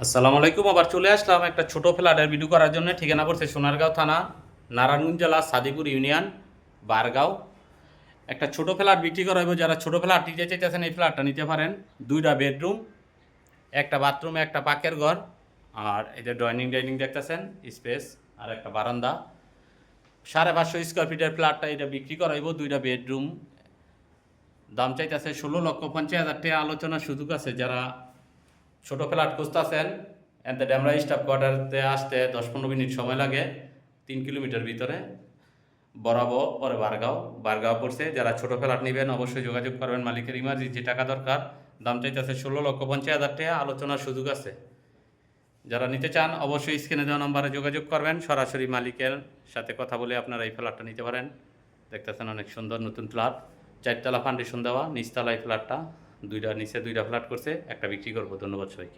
আসসালামু আলাইকুম। আবার চলে আসলাম একটা ছোট ফ্ল্যাটের ভিডিও করার জন্য। ঠিকানা পড়ছে সোনারগাঁও থানা, নারায়ণগঞ্জ জেলা, সাদিপুর ইউনিয়ন, বারগাঁও। একটা ছোট ফ্ল্যাট বিক্রি করা হইব। যারা ছোট ফ্ল্যাট নিতে চাইতেছেন এই ফ্ল্যাটটা নিতে পারেন। 2টা বেডরুম, একটা বাথরুম, একটা পাকের ঘর, আর এই যে ডাইনিং দেখতেছেন স্পেস, আর একটা বারান্দা। 550 স্কোয়ার ফিটের ফ্ল্যাটটা এটা বিক্রি করা হইব। 2টা বেডরুম, দাম চাইতেছে 16,50,000 টাকা। আলোচনার সুযোগ আছে। যারা ছোট ফ্ল্যাট খুঁজতেছেন, এতে ডেমরা স্টাফ কোয়ার্টারতে আসতে 10-15 মিনিট সময় লাগে। 3 কিলোমিটার ভিতরে, বরাবর পরে বারগাঁও পড়ছে। যারা ছোট ফ্ল্যাট নেবেন অবশ্যই যোগাযোগ করবেন। মালিকের ইমার্জেন্সি টাকা দরকার। দাম চাইতেছে 16,50,000 টাকা। আলোচনার সুযোগ আছে। যারা নিতে চান অবশ্যই স্ক্রিনে দেওয়া নম্বরে যোগাযোগ করবেন। সরাসরি মালিকের সাথে কথা বলে আপনারা এই ফ্ল্যাটটা নিতে পারেন। দেখতেছেন অনেক সুন্দর নতুন ফ্ল্যাট, 4তলা ফাউন্ডেশন দেওয়া, নিচতলায় ফ্ল্যাটটা। নিচে 2টা ফ্ল্যাট করছে, একটা বিক্রি করবো। ধন্যবাদ সবাইকে।